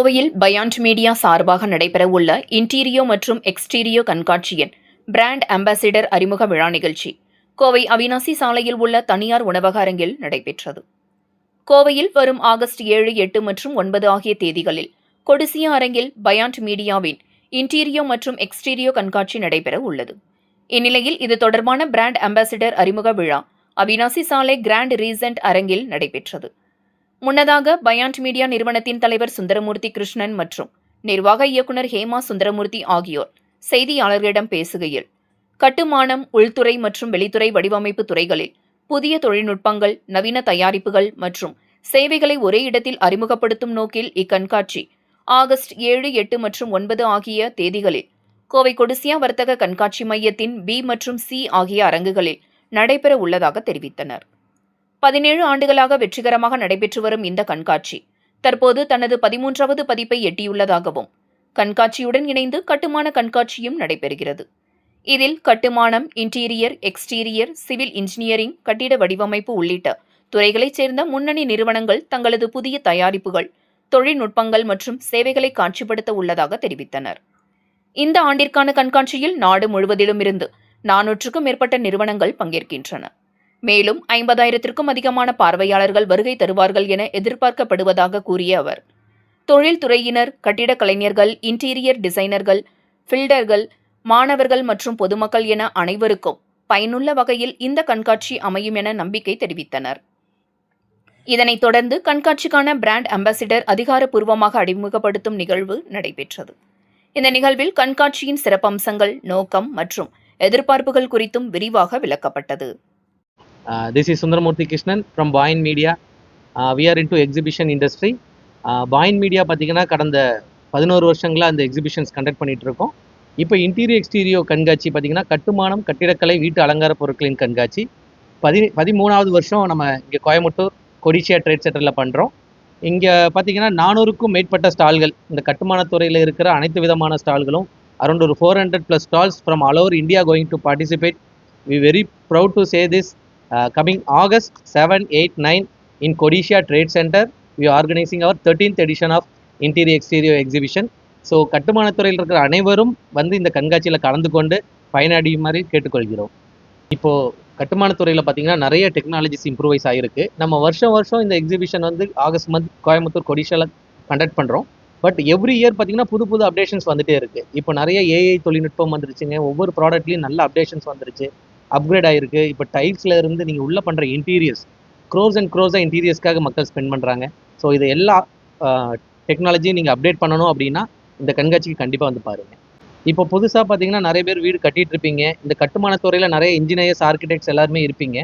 கோவையில் buoyant media சார்பாக நடைபெறவுள்ள இன்டீரியோ மற்றும் எக்ஸ்டீரியோ கண்காட்சியின் பிராண்ட் அம்பாசிடர் அறிமுக விழா நிகழ்ச்சி கோவை அவினாசி சாலையில் உள்ள தனியார் உணவக அரங்கில் நடைபெற்றது. கோவையில் வரும் ஆகஸ்ட் 7, 8 மற்றும் 9 ஆகிய தேதிகளில் கொடிசியா அரங்கில் பயாண்ட் மீடியாவின் இன்டீரியோ மற்றும் எக்ஸ்டீரியோ கண்காட்சி நடைபெற உள்ளது. இந்நிலையில் இது தொடர்பான பிராண்ட் அம்பாசிடர் அறிமுக விழா அவினாசி சாலை கிராண்ட் ரீசன்ட் அரங்கில் நடைபெற்றது. முன்னதாக பயாண்ட் மீடியா நிறுவனத்தின் தலைவர் சுந்தரமூர்த்தி கிருஷ்ணன் மற்றும் நிர்வாக இயக்குநர் ஹேமா சுந்தரமூர்த்தி ஆகியோர் செய்தியாளர்களிடம் பேசுகையில், கட்டுமானம், உள்துறை மற்றும் வெளித்துறை வடிவமைப்பு துறைகளில் புதிய தொழில்நுட்பங்கள், நவீன தயாரிப்புகள் மற்றும் சேவைகளை ஒரே இடத்தில் அறிமுகப்படுத்தும் நோக்கில் இக்கண்காட்சி ஆகஸ்ட் 7, 8 மற்றும் 9 ஆகிய தேதிகளில் கோவை கொடிசியா வர்த்தக கண்காட்சி மையத்தின் B மற்றும் C ஆகிய அரங்குகளில் நடைபெற உள்ளதாக தெரிவித்தனர். 17 ஆண்டுகளாக வெற்றிகரமாக நடைபெற்று வரும் இந்த கண்காட்சி தற்போது தனது 13வது பதிப்பை எட்டியுள்ளதாகவும், கண்காட்சியுடன் இணைந்து கட்டுமான கண்காட்சியும் நடைபெறுகிறது. இதில் கட்டுமானம், இன்டீரியர், எக்ஸ்டீரியர், சிவில் இன்ஜினியரிங், கட்டிட வடிவமைப்பு உள்ளிட்ட துறைகளைச் சேர்ந்த முன்னணி நிறுவனங்கள் தங்களது புதிய தயாரிப்புகள், தொழில்நுட்பங்கள் மற்றும் சேவைகளை காட்சிப்படுத்த உள்ளதாக தெரிவித்தனர். இந்த ஆண்டிற்கான கண்காட்சியில் நாடு முழுவதிலுமிருந்து 400க்கும் மேற்பட்ட நிறுவனங்கள் பங்கேற்கின்றன. மேலும் 50,000க்கும் அதிகமான பார்வையாளர்கள் வருகை தருவார்கள் என எதிர்பார்க்கப்படுவதாக கூறிய அவர், தொழில்துறையினர், கட்டிடக் கலைஞர்கள், இன்டீரியர் டிசைனர்கள், பில்டர்கள், மாணவர்கள் மற்றும் பொதுமக்கள் என அனைவருக்கும் பயனுள்ள வகையில் இந்த கண்காட்சி அமையும் என நம்பிக்கை தெரிவித்தனர். இதனைத் தொடர்ந்து கண்காட்சிக்கான பிராண்ட் அம்பாசிடர் அதிகாரப்பூர்வமாக அறிமுகப்படுத்தும் நிகழ்வு நடைபெற்றது. இந்த நிகழ்வில் கண்காட்சியின் சிறப்பம்சங்கள், நோக்கம் மற்றும் எதிர்பார்ப்புகள் குறித்தும் விரிவாக விளக்கப்பட்டது. This is Sundaramurthy Krishnan from Buyant Media. We are into exhibition industry. Buyant Media பார்த்தீங்கன்னா கடந்த 11 வருஷங்களாக அந்த எக்ஸிபிஷன்ஸ் கண்டக்ட் பண்ணிட்டு இருக்கோம். இப்போ இன்டீரியோ எக்ஸ்டீரியோ கண்காட்சி பார்த்தீங்கன்னா கட்டுமானம், கட்டிடக்கலை, வீட்டு அலங்கார பொருட்களின் கண்காட்சி 13வது வருஷம் நம்ம இங்கே கோயம்புத்தூர் கொடிசியா ட்ரேட் சென்டரில் பண்ணுறோம். இங்கே பார்த்தீங்கன்னா 400க்கும் மேற்பட்ட ஸ்டால்கள், இந்த கட்டுமானத்துறையில் இருக்கிற அனைத்து விதமான ஸ்டால்களும், அரௌண்ட் ஒரு 400+ stalls from all over India going to participate. We very proud to say this. Coming August 7, 8, 9 in Kodishia Trade Center, we are organizing our 13th edition of Interior Exterior Exhibition. So கட்டுமானத்துறையில் இருக்கிற அனைவரும் வந்து இந்த கண்காட்சியில் கலந்து கொண்டு பயனடையுமாறு கேட்டுக்கொள்கிறோம். இப்போது கட்டுமானத்துறையில் பார்த்தீங்கன்னா நிறைய டெக்னாலஜிஸ் இம்ப்ரூவைஸ் ஆகிருக்கு. நம்ம வருஷம் இந்த எக்ஸிபிஷன் வந்து ஆகஸ்ட் மந்த் கோயம்புத்தூர் கொடிஷியாவில் கண்டக்ட் பண்ணுறோம். பட் எவ்ரி இயர் பார்த்தீங்கன்னா புது அப்டேஷன்ஸ் வந்துகிட்டே இருக்குது. இப்போ நிறைய AI தொழில்நுட்பம் வந்துருச்சுங்க. ஒவ்வொரு ப்ராடக்ட்லேயும் நல்ல அப்டேஷன்ஸ் வந்துருச்சு, அப்கிரேட் ஆகிருக்கு. இப்போ டைல்ஸில் இருந்து நீங்கள் உள்ளே பண்ணுற இன்டீரியர்ஸ், க்ரோஸாக இன்டீரியர்ஸ்க்காக மக்கள் ஸ்பெண்ட் பண்ணுறாங்க. ஸோ இது எல்லா டெக்னாலஜியும் நீங்கள் அப்டேட் பண்ணணும் அப்படின்னா இந்த கண்காட்சிக்கு கண்டிப்பாக வந்து பாருங்கள். இப்போ புதுசாக பார்த்தீங்கன்னா நிறைய பேர் வீடு கட்டிகிட்டு இருப்பீங்க. இந்த கட்டுமானத்துறையில் நிறைய இன்ஜினியர்ஸ், ஆர்கிடெக்ட்ஸ் எல்லாருமே இருப்பீங்க.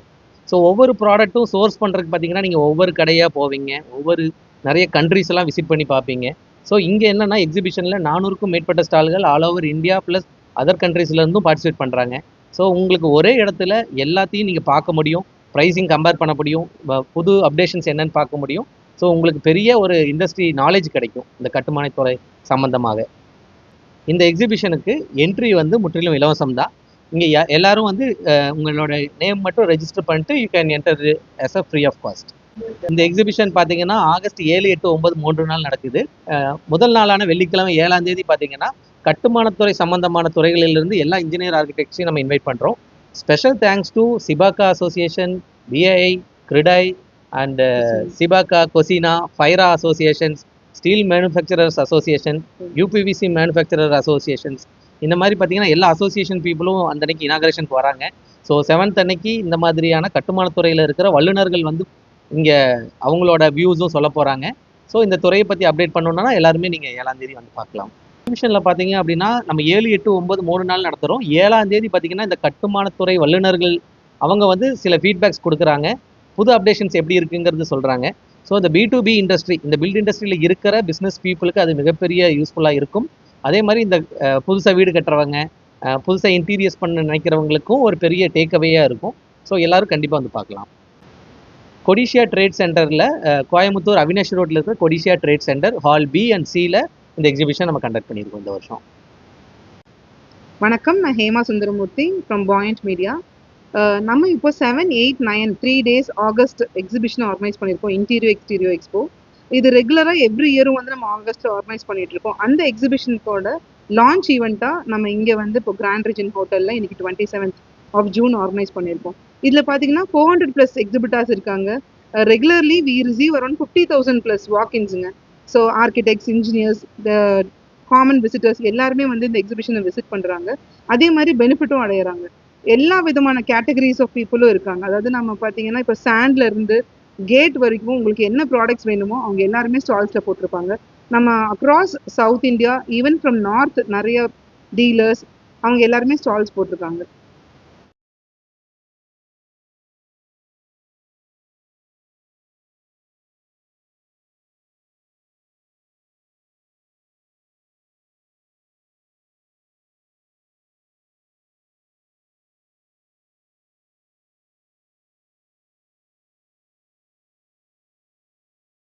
ஸோ ஒவ்வொரு ப்ராடக்ட்டும் சோர்ஸ் பண்ணுறதுக்கு பார்த்தீங்கன்னா நீங்கள் ஒவ்வொரு கடையாக போவீங்க, நிறைய கண்ட்ரிஸ் எல்லாம் விசிட் பண்ணி பார்ப்பீங்க. ஸோ இங்கே என்னென்னா எக்ஸிபிஷனில் 400க்கும் மேற்பட்ட ஸ்டால்கள் all over India plus other கண்ட்ரீஸ்லேருந்தும் பார்ட்டிசிபேட் பண்ணுறாங்க. ஸோ உங்களுக்கு ஒரே இடத்துல எல்லாத்தையும் நீங்கள் பார்க்க முடியும், ப்ரைஸிங் கம்பேர் பண்ண முடியும், புது அப்டேஷன்ஸ் என்னன்னு பார்க்க முடியும். ஸோ உங்களுக்கு பெரிய ஒரு இண்டஸ்ட்ரி நாலேஜ் கிடைக்கும் இந்த கட்டுமானத்துறை சம்மந்தமாக. இந்த எக்ஸிபிஷனுக்கு என்ட்ரி வந்து முற்றிலும் இலவசம் தான். இங்கே எல்லாரும் வந்து உங்களோட நேம் மட்டும் ரெஜிஸ்டர் பண்ணிட்டு you can enter as a free of cost. இந்த எக்ஸிபிஷன் பார்த்தீங்கன்னா ஆகஸ்ட் 7, 8, 9 3 நாள் நடக்குது. முதல் நாளான வெள்ளிக்கிழமை 7ஆம் தேதி பார்த்தீங்கன்னா கட்டுமானத்துறை சம்பந்தமான துறைகளிலிருந்து எல்லா இன்ஜினியர், ஆர்கிடெக்ட்ஸையும் நம்ம இன்வைட் பண்ணுறோம். ஸ்பெஷல் தேங்க்ஸ் டு சிபாக்கா அசோசியேஷன், BII, கிரிடை அண்ட் சிபாக்கா, கொசினா, ஃபைரா associations, steel manufacturers association, UPVC manufacturer associations, இந்த மாதிரி பார்த்தீங்கன்னா எல்லா அசோசியேஷன் பீப்புளும் அந்த அன்னைக்கு இனாகரேஷனுக்கு வராங்க. ஸோ 7th அன்னைக்கு இந்த மாதிரியான கட்டுமானத்துறையில் இருக்கிற வல்லுநர்கள் வந்து இங்கே அவங்களோட வியூஸும் சொல்ல போகிறாங்க. ஸோ இந்த துறையை பற்றி அப்டேட் பண்ணணுன்னா எல்லாருமே நீங்கள் 7ஆம் தேதி வந்து பார்க்கலாம். எக்ஸிபிஷனில் பார்த்தீங்க அப்படின்னா நம்ம 7, 8, 9 3 நாள் நடத்துகிறோம். 7ஆம் தேதி பார்த்தீங்கன்னா இந்த கட்டுமானத்துறை வல்லுநர்கள் அவங்க வந்து சில ஃபீட்பேக்ஸ் கொடுக்குறாங்க, புது அப்டேஷன்ஸ் எப்படி இருக்குங்கிறது சொல்கிறாங்க. ஸோ இந்த B2B இண்டஸ்ட்ரி, இந்த பில்ட் இண்டஸ்ட்ரியில் இருக்கிற பிஸ்னஸ் பீப்புளுக்கு அது மிகப்பெரிய யூஸ்ஃபுல்லாக இருக்கும். அதே மாதிரி இந்த புதுசாக வீடு கட்டுறவங்க, புதுசாக இன்டீரியர்ஸ் பண்ண நினைக்கிறவங்களுக்கும் ஒரு பெரிய டேக்அவேயாக இருக்கும். ஸோ எல்லோரும் கண்டிப்பாக வந்து பார்க்கலாம். கொடிசியா ட்ரேட் சென்டரில் கோயம்புத்தூர் அவினாஷி ரோட்டில் இருக்கிற Codissia trade centre hall B and Cயில் இந்த எக்ஸிபிஷன் நம்ம கண்டக்ட் பண்ணியிருக்கோம் இந்த வருஷம். வணக்கம், நான் Hema Sundaramoorthy from Point Media. நம்ம இப்போ 7, 8, 9 3 days ஆகஸ்ட் எக்ஸிபிஷன் ஆர்கனைஸ் பண்ணியிருக்கோம், இன்டீரியோ எக்ஸ்டீரியோ எக்ஸ்போ. இது ரெகுலராக எவ்ரி இயரும் வந்து நம்ம ஆகஸ்ட் ஆர்கனைஸ் பண்ணிட்டு இருக்கோம். அந்த எக்ஸிபிஷனுக்கோட லான்ச் ஈவெண்ட்டாக நம்ம இங்கே வந்து இப்போ கிராண்ட் ரிஜன் ஹோட்டலில் இன்னைக்கு 27th of June ஆர்கனைஸ் பண்ணியிருக்கோம். இதில் பார்த்தீங்கன்னா 400+ எக்ஸிபிட்டர்ஸ் இருக்காங்க. ரெகுலர்லி வி ரிசீவ் அரௌண்ட் 50,000+ வாக்இன்ஸுங்க. So architects, engineers, the common visitors எல்லாருமே வந்து இந்த எக்ஸிபிஷனை விசிட் பண்ணுறாங்க. அதே மாதிரி பெனிஃபிட்டும் அடையிறாங்க. எல்லா விதமான கேட்டகரிஸ் ஆஃப் பீப்புளும் இருக்காங்க. அதாவது நம்ம பார்த்தீங்கன்னா இப்போ சாண்ட்ல இருந்து கேட் வரைக்கும் உங்களுக்கு என்ன ப்ராடக்ட்ஸ் வேணுமோ அவங்க எல்லாருமே ஸ்டால்ஸில் போட்டிருப்பாங்க. நம்ம across south India, even from north நிறைய டீலர்ஸ் அவங்க எல்லாருமே ஸ்டால்ஸ் போட்டிருக்காங்க.